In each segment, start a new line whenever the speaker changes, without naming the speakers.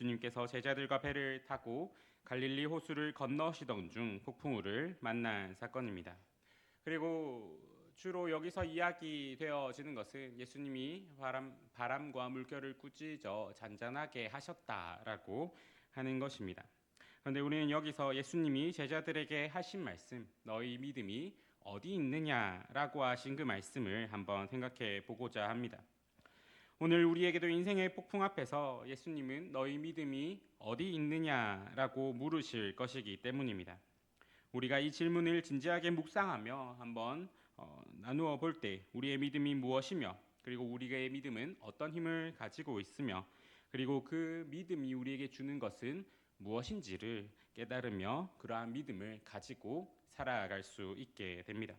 예수님께서 제자들과 배를 타고 갈릴리 호수를 건너시던 중 폭풍우를 만난 사건입니다. 그리고 주로 여기서 이야기되어지는 것은 예수님이 바람과 물결을 꾸짖어 잔잔하게 하셨다라고 하는 것입니다. 그런데 우리는 여기서 예수님이 제자들에게 하신 말씀, 너희 믿음이 어디 있느냐라고 하신 그 말씀을 한번 생각해 보고자 합니다. 오늘 우리에게도 인생의 폭풍 앞에서 예수님은 너희 믿음이 어디 있느냐라고 물으실 것이기 때문입니다. 우리가 이 질문을 진지하게 묵상하며 한번 나누어 볼 때 우리의 믿음이 무엇이며, 그리고 우리의 믿음은 어떤 힘을 가지고 있으며, 그리고 그 믿음이 우리에게 주는 것은 무엇인지를 깨달으며 그러한 믿음을 가지고 살아갈 수 있게 됩니다.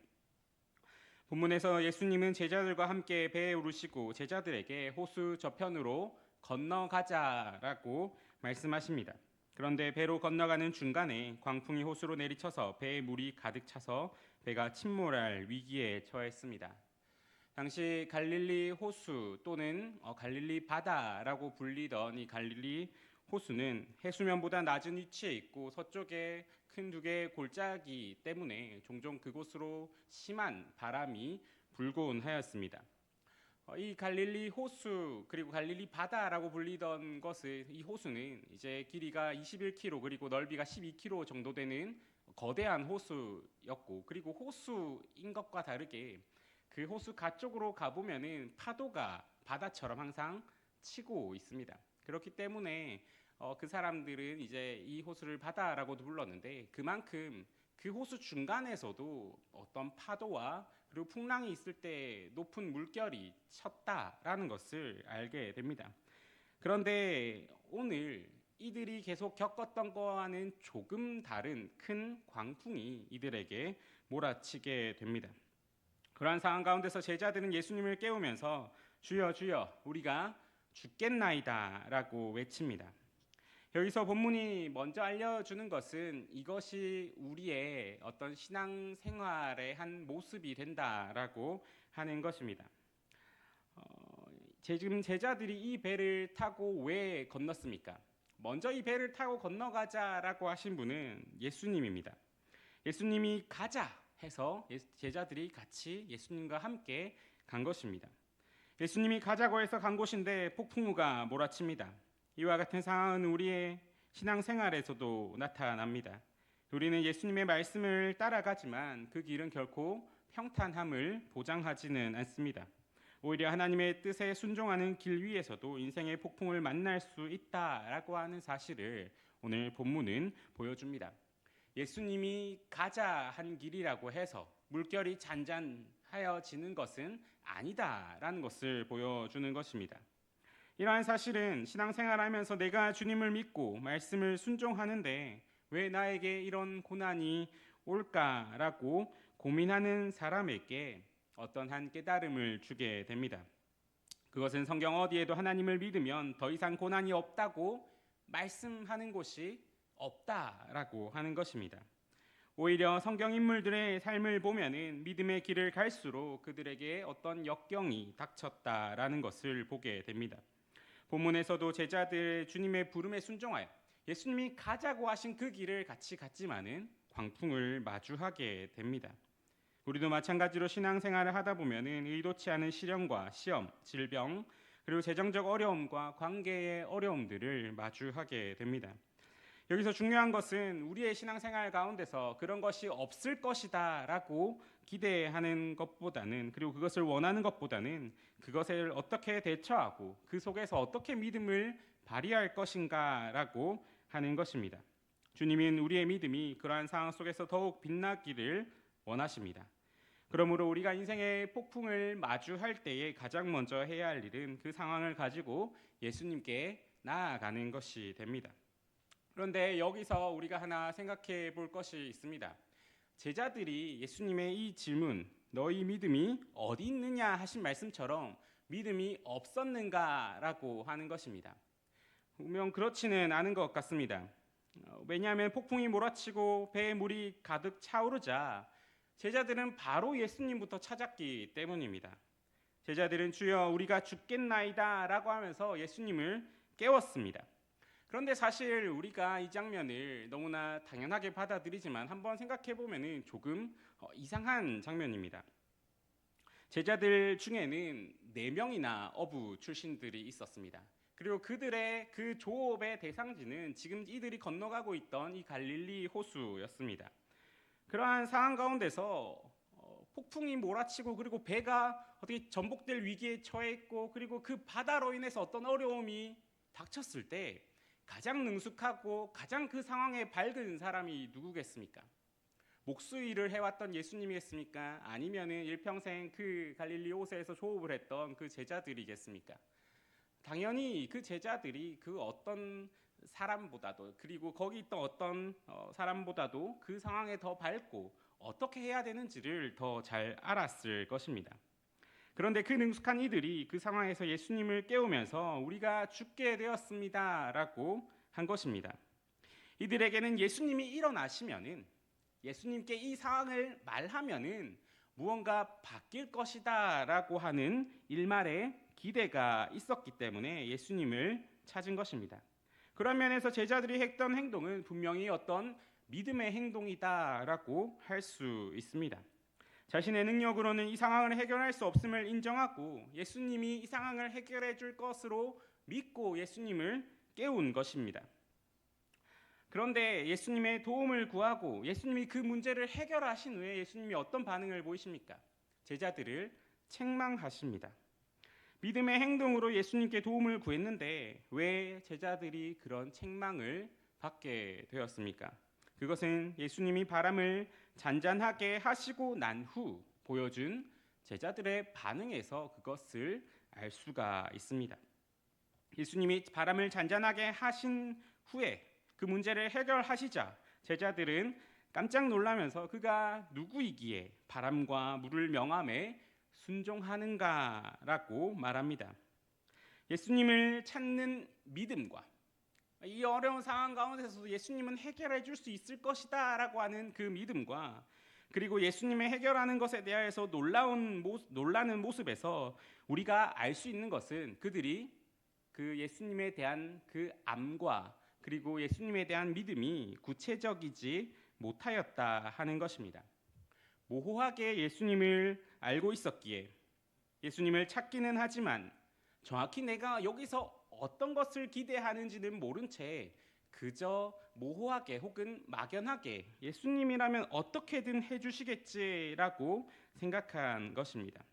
본문에서 예수님은 제자들과 함께 배에 오르시고 제자들에게 호수 저편으로 건너가자라고 말씀하십니다. 그런데 배로 건너가는 중간에 광풍이 호수로 내리쳐서 배에 물이 가득 차서 배가 침몰할 위기에 처했습니다. 당시 갈릴리 호수 또는 갈릴리 바다라고 불리던 이 갈릴리 호수는 해수면보다 낮은 위치에 있고 서쪽에 큰 두 개의 골짜기 때문에 종종 그곳으로 심한 바람이 불곤 하였습니다. 이 갈릴리 호수 그리고 갈릴리 바다라고 불리던 것은, 이 호수는 이제 길이가 21km 그리고 넓이가 12km 정도 되는 거대한 호수였고, 그리고 호수인 것과 다르게 그 호수 가쪽으로 가보면은 파도가 바다처럼 항상 치고 있습니다. 그렇기 때문에 그 사람들은 이제 이 호수를 바다라고도 불렀는데, 그만큼 그 호수 중간에서도 어떤 파도와 그리고 풍랑이 있을 때 높은 물결이 쳤다라는 것을 알게 됩니다. 그런데 오늘 이들이 계속 겪었던 것과는 조금 다른 큰 광풍이 이들에게 몰아치게 됩니다. 그러한 상황 가운데서 제자들은 예수님을 깨우면서 주여 주여 우리가 죽겠나이다 라고 외칩니다. 여기서 본문이 먼저 알려주는 것은 이것이 우리의 어떤 신앙생활의 한 모습이 된다라고 하는 것입니다. 지금 제자들이 이 배를 타고 왜 건넜습니까? 먼저 이 배를 타고 건너가자라고 하신 분은 예수님입니다. 예수님이 가자 해서 제자들이 같이 예수님과 함께 간 것입니다. 예수님이 가자고 해서 간 곳인데 폭풍우가 몰아칩니다. 이와 같은 상황은 우리의 신앙생활에서도 나타납니다. 우리는 예수님의 말씀을 따라가지만 그 길은 결코 평탄함을 보장하지는 않습니다. 오히려 하나님의 뜻에 순종하는 길 위에서도 인생의 폭풍을 만날 수 있다라고 하는 사실을 오늘 본문은 보여줍니다. 예수님이 가자 한 길이라고 해서 물결이 잔잔하여지는 것은 아니다라는 것을 보여주는 것입니다. 이러한 사실은 신앙생활하면서 내가 주님을 믿고 말씀을 순종하는데 왜 나에게 이런 고난이 올까라고 고민하는 사람에게 어떤 한 깨달음을 주게 됩니다. 그것은 성경 어디에도 하나님을 믿으면 더 이상 고난이 없다고 말씀하는 곳이 없다라고 하는 것입니다. 오히려 성경 인물들의 삶을 보면은 믿음의 길을 갈수록 그들에게 어떤 역경이 닥쳤다라는 것을 보게 됩니다. 본문에서도 제자들 주님의 부름에 순종하여 예수님이 가자고 하신 그 길을 같이 갔지만은 광풍을 마주하게 됩니다. 우리도 마찬가지로 신앙생활을 하다 보면은 의도치 않은 시련과 시험, 질병, 그리고 재정적 어려움과 관계의 어려움들을 마주하게 됩니다. 여기서 중요한 것은 우리의 신앙생활 가운데서 그런 것이 없을 것이다 라고 기대하는 것보다는, 그리고 그것을 원하는 것보다는 그것을 어떻게 대처하고 그 속에서 어떻게 믿음을 발휘할 것인가 라고 하는 것입니다. 주님은 우리의 믿음이 그러한 상황 속에서 더욱 빛나기를 원하십니다. 그러므로 우리가 인생의 폭풍을 마주할 때에 가장 먼저 해야 할 일은 그 상황을 가지고 예수님께 나아가는 것이 됩니다. 그런데 여기서 우리가 하나 생각해 볼 것이 있습니다. 제자들이 예수님의 이 질문, 너희 믿음이 어디 있느냐 하신 말씀처럼 믿음이 없었는가라고 하는 것입니다. 분명 그렇지는 않은 것 같습니다. 왜냐하면 폭풍이 몰아치고 배에 물이 가득 차오르자 제자들은 바로 예수님부터 찾았기 때문입니다. 제자들은 주여 우리가 죽겠나이다 라고 하면서 예수님을 깨웠습니다. 그런데 사실 우리가 이 장면을 너무나 당연하게 받아들이지만 한번 생각해 보면은 조금 이상한 장면입니다. 제자들 중에는 4명이나 어부 출신들이 있었습니다. 그리고 그들의 그 조업의 대상지는 지금 이들이 건너가고 있던 이 갈릴리 호수였습니다. 그러한 상황 가운데서 폭풍이 몰아치고 그리고 배가 어떻게 전복될 위기에 처해 있고 그리고 그 바다로 인해서 어떤 어려움이 닥쳤을 때 가장 능숙하고 가장 그 상황에 밝은 사람이 누구겠습니까? 목수일을 해왔던 예수님이겠습니까? 아니면은 일평생 그 갈릴리 호수에서 조업을 했던 그 제자들이겠습니까? 당연히 그 제자들이 그 어떤 사람보다도 그리고 거기 있던 어떤 사람보다도 그 상황에 더 밝고 어떻게 해야 되는지를 더 잘 알았을 것입니다. 그런데 그 능숙한 이들이 그 상황에서 예수님을 깨우면서 우리가 죽게 되었습니다라고 한 것입니다. 이들에게는 예수님이 일어나시면은 예수님께 이 상황을 말하면은 무언가 바뀔 것이다라고 하는 일말의 기대가 있었기 때문에 예수님을 찾은 것입니다. 그런 면에서 제자들이 했던 행동은 분명히 어떤 믿음의 행동이다라고 할 수 있습니다. 자신의 능력으로는 이 상황을 해결할 수 없음을 인정하고 예수님이 이 상황을 해결해 줄 것으로 믿고 예수님을 깨운 것입니다. 그런데 예수님의 도움을 구하고 예수님이 그 문제를 해결하신 후에 예수님이 어떤 반응을 보이십니까? 제자들을 책망하십니다. 믿음의 행동으로 예수님께 도움을 구했는데 왜 제자들이 그런 책망을 받게 되었습니까? 그것은 예수님이 바람을 잔잔하게 하시고 난 후 보여준 제자들의 반응에서 그것을 알 수가 있습니다. 예수님이 바람을 잔잔하게 하신 후에 그 문제를 해결하시자 제자들은 깜짝 놀라면서 그가 누구이기에 바람과 물을 명함에 순종하는가라고 말합니다. 예수님을 찾는 믿음과 이 어려운 상황 가운데서도 예수님은 해결해 줄 수 있을 것이다 라고 하는 그 믿음과 그리고 예수님의 해결하는 것에 대해서 놀라는 모습에서 우리가 알 수 있는 것은 그들이 그 예수님에 대한 그 암과 그리고 예수님에 대한 믿음이 구체적이지 못하였다 하는 것입니다. 모호하게 예수님을 알고 있었기에 예수님을 찾기는 하지만 정확히 내가 여기서 어떤 것을 기대하는지는 모른 채 그저 모호하게 혹은 막연하게 예수님이라면 어떻게든 해주시겠지라고 생각한 것입니다.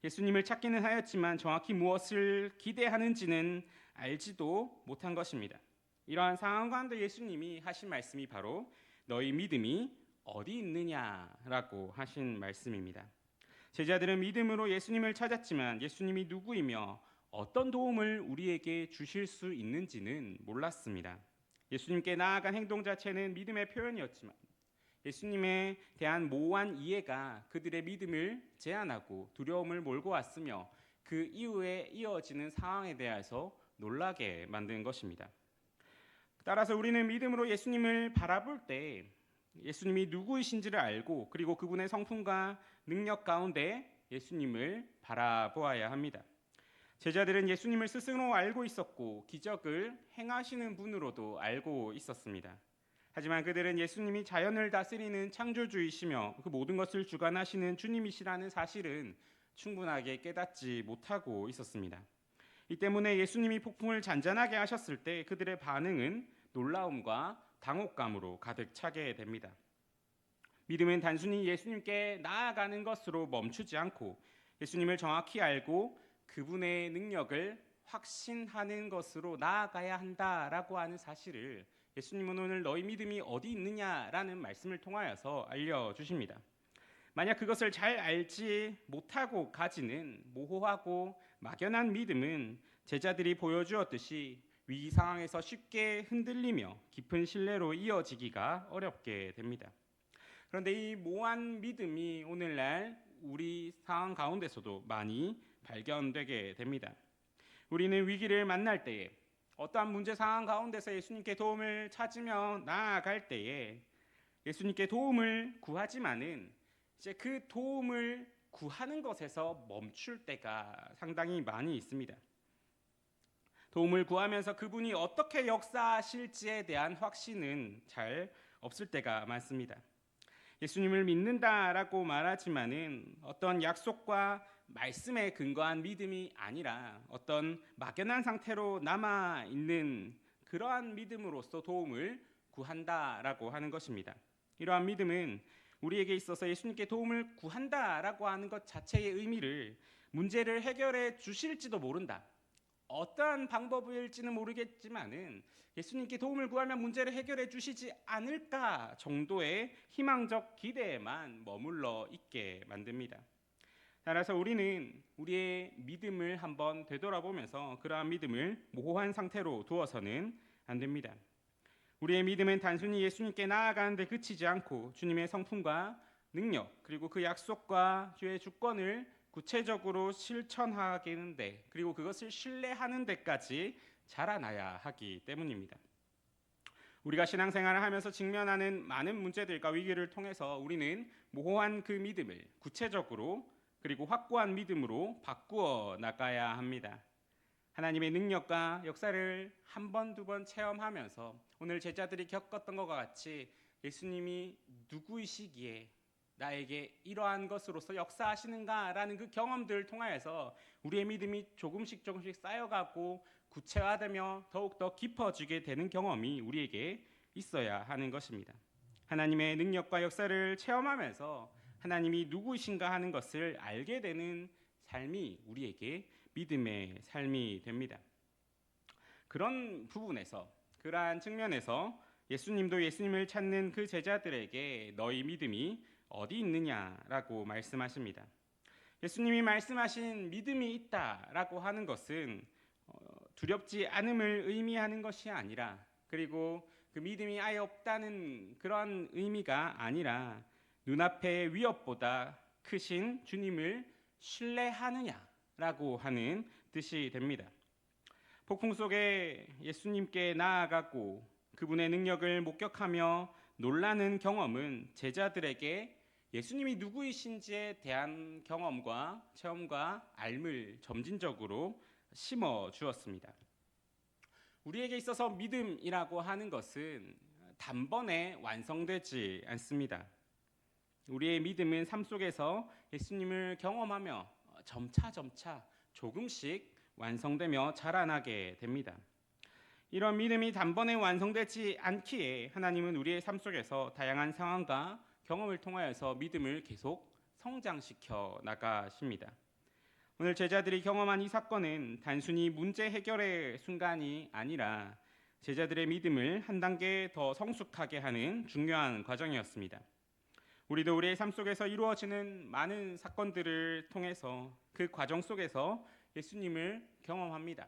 예수님을 찾기는 하였지만 정확히 무엇을 기대하는지는 알지도 못한 것입니다. 이러한 상황 가운데 예수님이 하신 말씀이 바로 너희 믿음이 어디 있느냐라고 하신 말씀입니다. 제자들은 믿음으로 예수님을 찾았지만 예수님이 누구이며 어떤 도움을 우리에게 주실 수 있는지는 몰랐습니다. 예수님께 나아간 행동 자체는 믿음의 표현이었지만 예수님에 대한 모호한 이해가 그들의 믿음을 제한하고 두려움을 몰고 왔으며 그 이후에 이어지는 상황에 대해서 놀라게 만든 것입니다. 따라서 우리는 믿음으로 예수님을 바라볼 때 예수님이 누구이신지를 알고 그리고 그분의 성품과 능력 가운데 예수님을 바라보아야 합니다. 제자들은 예수님을 스스로 알고 있었고 기적을 행하시는 분으로도 알고 있었습니다. 하지만 그들은 예수님이 자연을 다스리는 창조주이시며 그 모든 것을 주관하시는 주님이시라는 사실은 충분하게 깨닫지 못하고 있었습니다. 이 때문에 예수님이 폭풍을 잔잔하게 하셨을 때 그들의 반응은 놀라움과 당혹감으로 가득 차게 됩니다. 믿음은 단순히 예수님께 나아가는 것으로 멈추지 않고 예수님을 정확히 알고 그분의 능력을 확신하는 것으로 나아가야 한다라고 하는 사실을 예수님은 오늘 너희 믿음이 어디 있느냐라는 말씀을 통하여서 알려주십니다. 만약 그것을 잘 알지 못하고 가지는 모호하고 막연한 믿음은 제자들이 보여주었듯이 위기 상황에서 쉽게 흔들리며 깊은 신뢰로 이어지기가 어렵게 됩니다. 그런데 이 모호한 믿음이 오늘날 우리 상황 가운데서도 많이 발견되게 됩니다. 우리는 위기를 만날 때에 어떠한 문제 상황 가운데서 예수님께 도움을 찾으며 나아갈 때에 예수님께 도움을 구하지만은 이제 그 도움을 구하는 것에서 멈출 때가 상당히 많이 있습니다. 도움을 구하면서 그분이 어떻게 역사하실지에 대한 확신은 잘 없을 때가 많습니다. 예수님을 믿는다라고 말하지만은 어떤 약속과 말씀에 근거한 믿음이 아니라 어떤 막연한 상태로 남아 있는 그러한 믿음으로서 도움을 구한다라고 하는 것입니다. 이러한 믿음은 우리에게 있어서 예수님께 도움을 구한다라고 하는 것 자체의 의미를 문제를 해결해 주실지도 모른다. 어떠한 방법일지는 모르겠지만은 예수님께 도움을 구하면 문제를 해결해 주시지 않을까 정도의 희망적 기대에만 머물러 있게 만듭니다. 따라서 우리는 우리의 믿음을 한번 되돌아보면서 그러한 믿음을 모호한 상태로 두어서는 안 됩니다. 우리의 믿음은 단순히 예수님께 나아가는 데 그치지 않고 주님의 성품과 능력 그리고 그 약속과 주의 주권을 구체적으로 실천하겠는데 그리고 그것을 신뢰하는 데까지 자라나야 하기 때문입니다. 우리가 신앙생활을 하면서 직면하는 많은 문제들과 위기를 통해서 우리는 모호한 그 믿음을 구체적으로 그리고 확고한 믿음으로 바꾸어 나가야 합니다. 하나님의 능력과 역사를 한 번, 두 번 체험하면서 오늘 제자들이 겪었던 것과 같이 예수님이 누구이시기에 나에게 이러한 것으로서 역사하시는가라는 그 경험들을 통하여서 우리의 믿음이 조금씩 쌓여가고 구체화되며 더욱더 깊어지게 되는 경험이 우리에게 있어야 하는 것입니다. 하나님의 능력과 역사를 체험하면서 하나님이 누구이신가 하는 것을 알게 되는 삶이 우리에게 믿음의 삶이 됩니다. 그런 부분에서 그러한 측면에서 예수님도 예수님을 찾는 그 제자들에게 너희 믿음이 어디 있느냐라고 말씀하십니다. 예수님이 말씀하신 믿음이 있다라고 하는 것은 두렵지 않음을 의미하는 것이 아니라 그리고 그 믿음이 아예 없다는 그런 의미가 아니라 눈앞의 위협보다 크신 주님을 신뢰하느냐라고 하는 뜻이 됩니다. 폭풍 속에 예수님께 나아가고 그분의 능력을 목격하며 놀라는 경험은 제자들에게 예수님이 누구이신지에 대한 경험과 체험과 알을 점진적으로 심어 주었습니다. 우리에게 있어서 믿음이라고 하는 것은 단번에 완성되지 않습니다. 우리의 믿음은 삶 속에서 예수님을 경험하며 점차 조금씩 완성되며 자라나게 됩니다. 이런 믿음이 단번에 완성되지 않기에 하나님은 우리의 삶 속에서 다양한 상황과 경험을 통하여서 믿음을 계속 성장시켜 나가십니다. 오늘 제자들이 경험한 이 사건은 단순히 문제 해결의 순간이 아니라 제자들의 믿음을 한 단계 더 성숙하게 하는 중요한 과정이었습니다. 우리도 우리의 삶 속에서 이루어지는 많은 사건들을 통해서 그 과정 속에서 예수님을 경험합니다.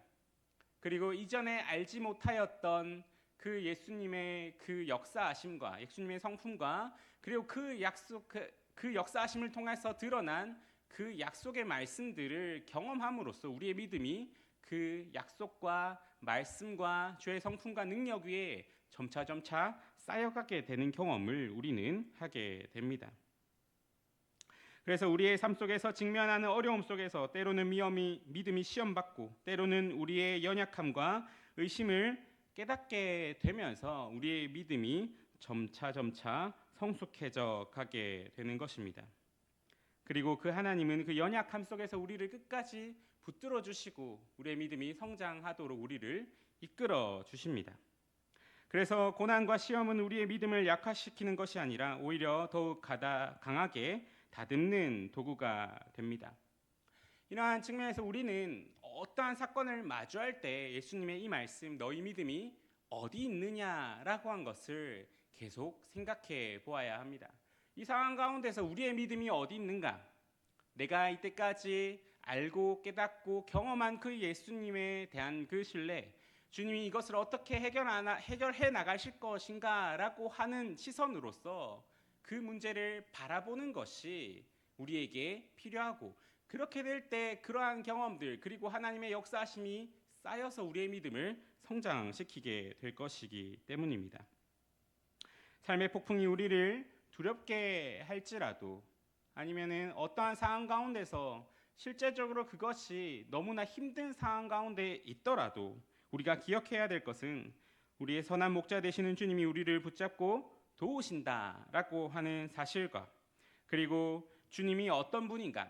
그리고 이전에 알지 못하였던 그 예수님의 그 역사하심과 예수님의 성품과 그리고 그 역사하심을 통해서 드러난 그 약속의 말씀들을 경험함으로써 우리의 믿음이 그 약속과 말씀과 주의 성품과 능력 위에 점차 쌓여가게 되는 경험을 우리는 하게 됩니다. 그래서 우리의 삶 속에서 직면하는 어려움 속에서 때로는 믿음이 시험받고 때로는 우리의 연약함과 의심을 깨닫게 되면서 우리의 믿음이 점차 성숙해져 가게 되는 것입니다. 그리고 그 하나님은 그 연약함 속에서 우리를 끝까지 붙들어 주시고 우리의 믿음이 성장하도록 우리를 이끌어 주십니다. 그래서 고난과 시험은 우리의 믿음을 약화시키는 것이 아니라 오히려 더욱 강하게 다듬는 도구가 됩니다. 이러한 측면에서 우리는 어떠한 사건을 마주할 때 예수님의 이 말씀 너희 믿음이 어디 있느냐라고 한 것을 계속 생각해 보아야 합니다. 이 상황 가운데서 우리의 믿음이 어디 있는가? 내가 이때까지 알고 깨닫고 경험한 그 예수님에 대한 그 신뢰, 주님이 이것을 어떻게 해결해 나가실 것인가라고 하는 시선으로서 그 문제를 바라보는 것이 우리에게 필요하고 그렇게 될 때 그러한 경험들 그리고 하나님의 역사하심이 쌓여서 우리의 믿음을 성장시키게 될 것이기 때문입니다. 삶의 폭풍이 우리를 두렵게 할지라도 아니면은 어떠한 상황 가운데서 실제적으로 그것이 너무나 힘든 상황 가운데 있더라도 우리가 기억해야 될 것은 우리의 선한 목자 되시는 주님이 우리를 붙잡고 도우신다라고 하는 사실과, 그리고 주님이 어떤 분인가,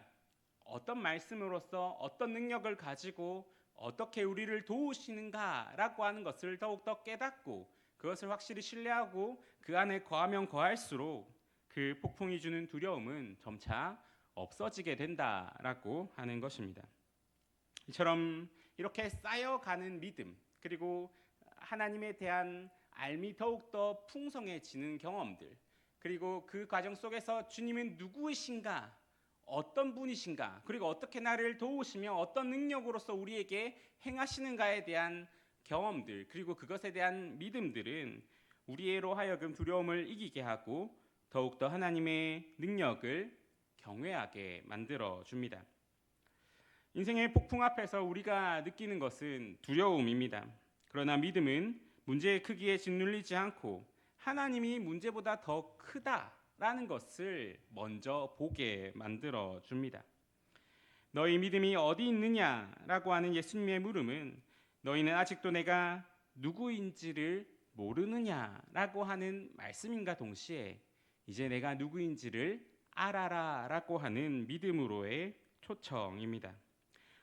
어떤 말씀으로써 어떤 능력을 가지고 어떻게 우리를 도우시는가라고 하는 것을 더욱더 깨닫고 그것을 확실히 신뢰하고 그 안에 거하면 거할수록 그 폭풍이 주는 두려움은 점차 없어지게 된다라고 하는 것입니다. 이처럼 이렇게 쌓여가는 믿음, 그리고 하나님에 대한 알미 더욱더 풍성해지는 경험들, 그리고 그 과정 속에서 주님은 누구이신가, 어떤 분이신가, 그리고 어떻게 나를 도우시며 어떤 능력으로서 우리에게 행하시는가에 대한 경험들, 그리고 그것에 대한 믿음들은 우리로 하여금 두려움을 이기게 하고 더욱더 하나님의 능력을 경외하게 만들어 줍니다. 인생의 폭풍 앞에서 우리가 느끼는 것은 두려움입니다. 그러나 믿음은 문제의 크기에 짓눌리지 않고 하나님이 문제보다 더 크다라는 것을 먼저 보게 만들어 줍니다. 너희 믿음이 어디 있느냐라고 하는 예수님의 물음은 너희는 아직도 내가 누구인지를 모르느냐라고 하는 말씀인가 동시에 이제 내가 누구인지를 알아라라고 하는 믿음으로의 초청입니다.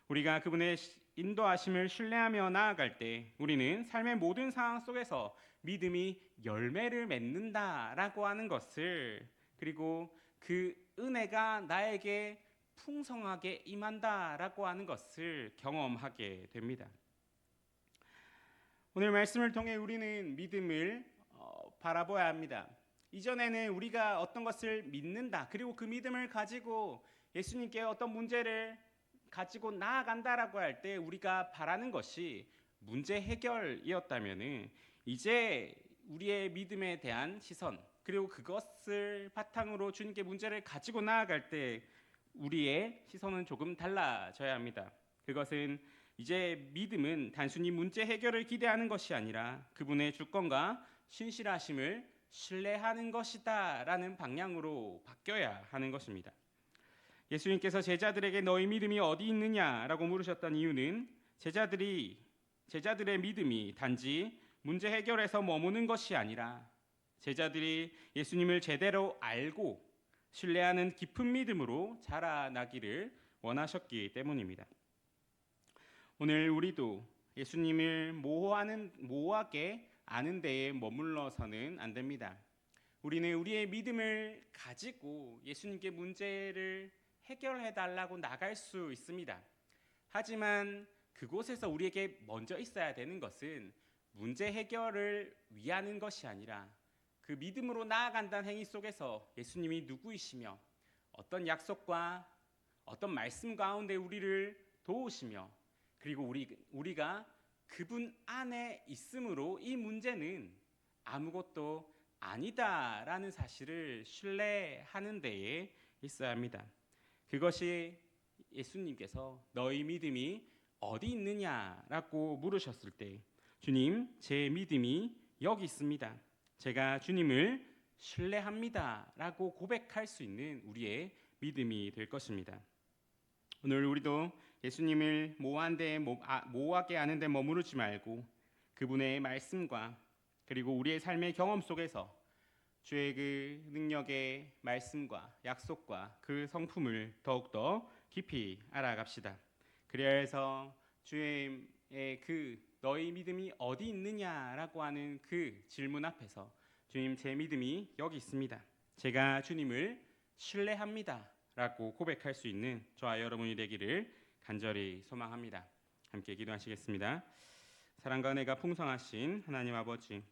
우리가 그분의 인도하심을 신뢰하며 나아갈 때 우리는 삶의 모든 상황 속에서 믿음이 열매를 맺는다라고 하는 것을, 그리고 그 은혜가 나에게 풍성하게 임한다라고 하는 것을 경험하게 됩니다. 오늘 말씀을 통해 우리는 믿음을 바라봐야 합니다. 이전에는 우리가 어떤 것을 믿는다, 그리고 그 믿음을 가지고 예수님께 어떤 문제를 가지고 나아간다라고 할 때 우리가 바라는 것이 문제 해결이었다면은 이제 우리의 믿음에 대한 시선, 그리고 그것을 바탕으로 주님께 문제를 가지고 나아갈 때 우리의 시선은 조금 달라져야 합니다. 그것은 이제 믿음은 단순히 문제 해결을 기대하는 것이 아니라 그분의 주권과 신실하심을 신뢰하는 것이다라는 방향으로 바뀌어야 하는 것입니다. 예수님께서 제자들에게 너희 믿음이 어디 있느냐라고 물으셨던 이유는 제자들의 믿음이 단지 문제 해결에서 머무는 것이 아니라 제자들이 예수님을 제대로 알고 신뢰하는 깊은 믿음으로 자라나기를 원하셨기 때문입니다. 오늘 우리도 예수님을 모호하게 아는 데에 머물러서는 안 됩니다. 우리는 우리의 믿음을 가지고 예수님께 문제를 해결해달라고 나갈 수 있습니다. 하지만 그곳에서 우리에게 먼저 있어야 되는 것은 문제 해결을 위하는 것이 아니라 그 믿음으로 나아간다는 행위 속에서 예수님이 누구이시며 어떤 약속과 어떤 말씀 가운데 우리를 도우시며, 그리고 우리가 그분 안에 있으므로 이 문제는 아무것도 아니다라는 사실을 신뢰하는 데에 있어야 합니다. 그것이 예수님께서 너희 믿음이 어디 있느냐라고 물으셨을 때 주님, 제 믿음이 여기 있습니다. 제가 주님을 신뢰합니다라고 고백할 수 있는 우리의 믿음이 될 것입니다. 오늘 우리도 예수님을 모호하게 아는 데 머무르지 말고 그분의 말씀과 그리고 우리의 삶의 경험 속에서 주의 그 능력의 말씀과 약속과 그 성품을 더욱더 깊이 알아갑시다. 그래야 해서 주의 그 너희 믿음이 어디 있느냐라고 하는 그 질문 앞에서 주님, 제 믿음이 여기 있습니다. 제가 주님을 신뢰합니다 라고 고백할 수 있는 저와 여러분이 되기를 간절히 소망합니다. 함께 기도하시겠습니다. 사랑과 은혜가 풍성하신 하나님 아버지,